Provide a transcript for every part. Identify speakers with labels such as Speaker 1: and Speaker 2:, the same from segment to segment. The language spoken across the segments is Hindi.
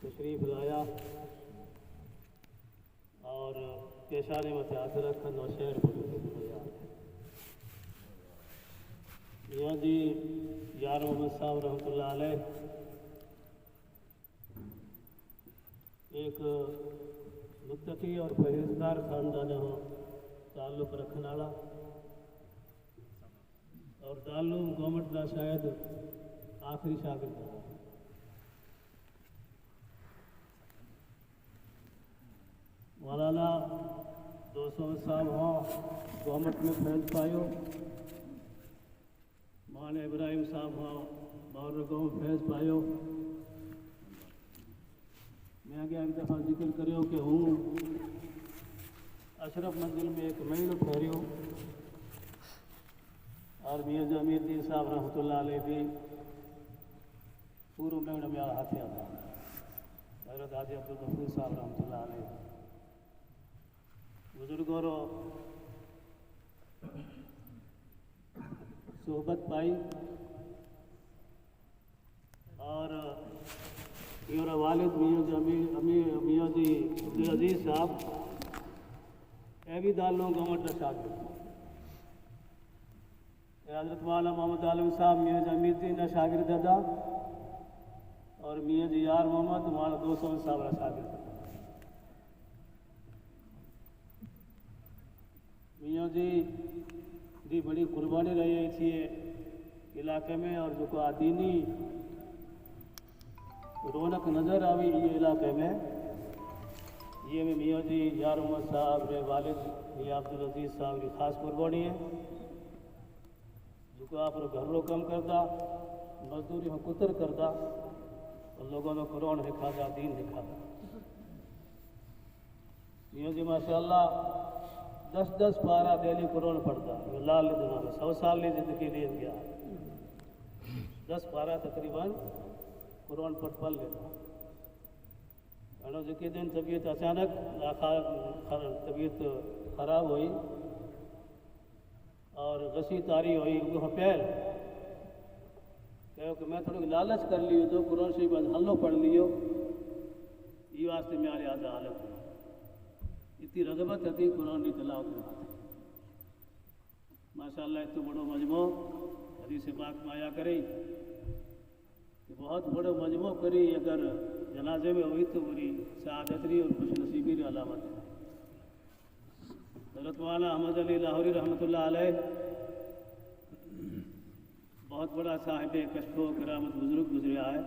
Speaker 1: तशरीफ़ लाया और पेशाने मथे हथ रखन और शेर मियाँ जी यार मोहम्मद साहब रहमतुल्लाह अलैह एक मुत्तकी और परहेज़गार ख़ानदान हो ताल्लुक़ रखने वाला और दारुल गवर्नमेंट का शायद आखिरी शागिर्द है। मौलाना 200 साहब हों गवर्नमेंट में फैज पायो, मौलाना इब्राहिम साहब हों बावरगों में फैज पायो। मैं आगे एक दफ़ा जिक्र करियो कि हूँ अशरफ मंजिल में एक महीनो ठहरियो और मियाँ जमीरुद्दीन साहब रहमतुल्लाह अलैह भी पूर्व में मेरा हाथ आता हज़रत हाजी अब्दुल गफूर साहब रहमतुल्लाह अलैह बुजुर्गों रो सोहबत पाई और मेरा वालिद मियाँ जी अब्दुल अजीज़ साहब भी दारुल गवर्नमेंट का शागिर्द। हज़रत मौलाना मोहम्मद आलम साहब मियाँ जमीरुद्दीन का शागिर्द था और मियाँ जी यार मोहम्मद मौलाना 200 साहब का शागिर्द था। मियाँ जी की बड़ी कुर्बानी रही थी इलाके में और जो आदीनी रौनक नज़र आई ये इलाके में ये में मियाँ जी यार मोहम्मद साहब रे वालिद मियाँ अब्दुल अजीज़ साहब की ख़ास कुर्बानी है जो आप घर रो कम करता मजदूरी में कुतर करता और लोगों में कुरान हिखाता दीन हिखाता। मियाँ जी माशाअल्लाह 10-10 पारा डेली कुरान पढ़ता लाल दुनिया में 100 साल की जिंदगी दे गया 10 पारा तकरीबन कुरान पढ़ लेता। अनो जिके दिन तबीयत अचानक तबीयत ख़राब हुई और गसी तारी हुई वो पहल कहो कि मैं थोड़ी लालच कर लियो तो कुरान शरीफ हल्लो पढ़ लियो ये वास्ते मेरे आज हालत हुई इतनी रगबत थी कुरान की तलावत में माशाअल्लाह इतना बड़ो मजमो हदीस पाक में आया करे कि बहुत बड़ो मजमो करी अगर जनाजे में हुई तो बुरी सआदतरी और खुश नसीबी की अलामत है। हज़रत मौलाना अहमद अली लाहौरी रहमतुल्लाह अलैह बहुत बड़ा साहिब कश्फो करामत बुजुर्ग गुजरा है।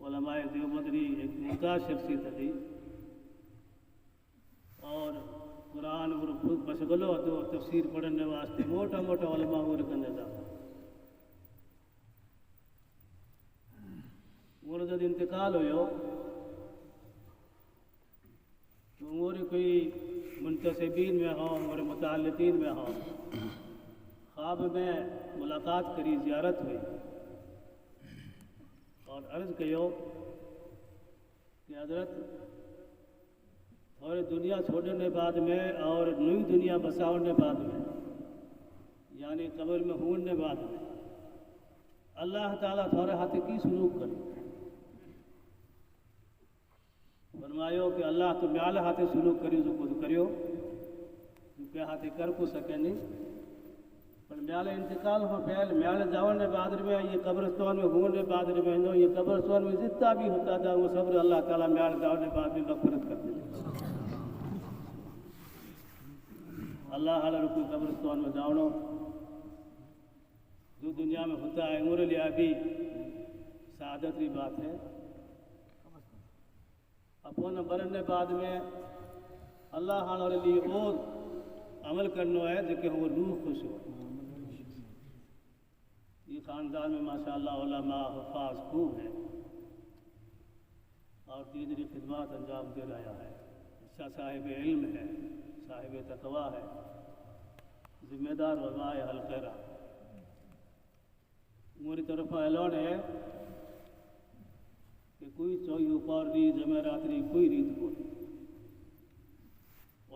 Speaker 1: उलमाए देवबंदी एक मुमताज़ शख्सियत थी और कुरान और खुद मशगलो तो तफसीर पढ़ने वास्ते मोटा मोटा उलमा और कंदा था। वो जब इंतकाल हो तो मोरी कोई मुंतसिबीन में हो और मुताल्लिकीन में हो ख्वाब में मुलाकात करी ज़ियारत हुई और अर्ज़ कयो कि हज़रत और दुनिया छोड़ने बाद में और नई दुनिया बसाने बाद में यानी कब्र में होने बाद में अल्लाह ताला थोड़े हाथ की सलूक करे फरमायो कि अल्लाह तो म्याल हाथे सलूक करियो जो खुद करियो जो हाथे कर को सके नहीं पर म्याल इंतकाल हो पहल म्याल जाने बाद में ये कब्रस्तान में होने बाद में ये कब्रस्तान में जितना भी होता था वो सब अल्लाह ताला म्याल जाने बाद में मग़फ़िरत कर दे। अल्लाह हर कोई कब्रस्तान में जाओ जो दुनिया में होता है उम्र लिया भी सादत की बात है। अपन मरने बाद में अल्लाह हमारे लिए और अमल करना है जो वो रूह खुश हो। ये ख़ानदान में माशाअल्लाह उलमा हुफ़ाज़ खूब है और दीनी खिदमत अंजाम दे रहा है। अच्छा साहिब इल्म है साहिब तक़वा है जिम्मेदार वज़ाए हल्क़रा मेरी तरफ ऐलान है कि कोई चौई ऊपर रीत जमेरात री कोई रीत को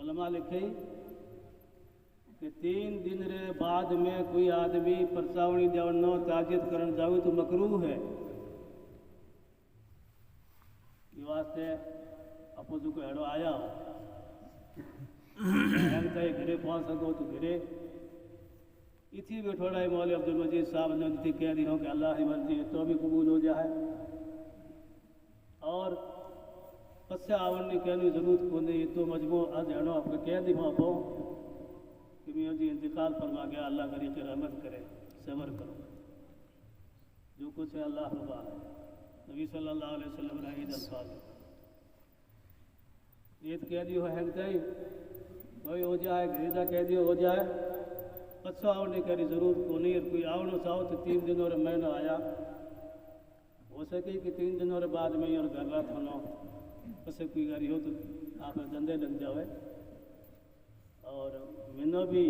Speaker 1: उलमा लिखे कि 3 दिन रे बाद में कोई आदमी परसावणी देवनो ताजियत करण जावे तो मकरूह है। ये वास्ते अपोजू को हेड़ो आया हो हम कहीं घरे पहुंच सको तो घरे इथी भी थोड़ा ही मौलवी अब्दुल मजीद साहब ने थी कह दी हो कि अल्लाह की मर्जी है तो भी कबूल हो जाए और पस्से आवड़ने कहने जरूरत को नहीं तो मजबूर आज हेड़ो आपको कह दी वहाँ पाओ कि मैं जी इंतकाल फरमा गया अल्लाह करी के रहमत करे सब्र करो जो कुछ है अल्लाह रुबा है नबी सल्लल्लाहु अलैहि वसल्लम ने ईद अल्फाज ईद कह दियो है कहीं कोई हो जाए घरेजा कह दियो हो जाए पछो आवने करी जरूरत को नहीं कोई आवनो चाहो तो 3 दिनों रे महीना आया हो सके कि 3 दिनों रे बाद में और घर रात होनो पसे कोई गाड़ी हो तो आप धंधे लग जावे और मैंने भी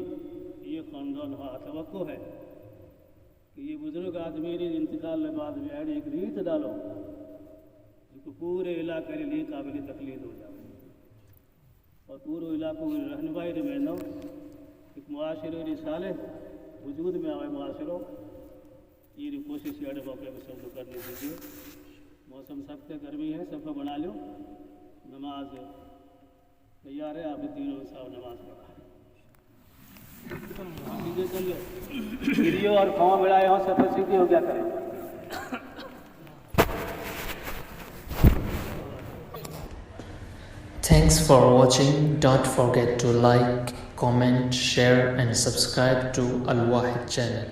Speaker 1: ये खानदान हुआ तवक्को है कि ये बुजुर्ग आदमी रे इंतकाल के बाद में एक रीत डालो जो पूरे इलाके के लिए काबिल तकलीद हो जाए और पूरे इलाकों में रहनुमाई रे मैंने एक मुआशरे रे साले वजूद में आवे मुआशरो ये कोशिश अड़े मौके में सब करने दीजिए मौसम सख्त गर्मी है सबको बना लो नमाज तैयार है आप तीनों साहब नमाज पढ़ा सीधे चलिए गिरियो और खाओ मिलाए हो सब सीधे हो क्या करें।
Speaker 2: Thanks for watching. Don't forget to like, comment, share and subscribe to Al Wahid channel.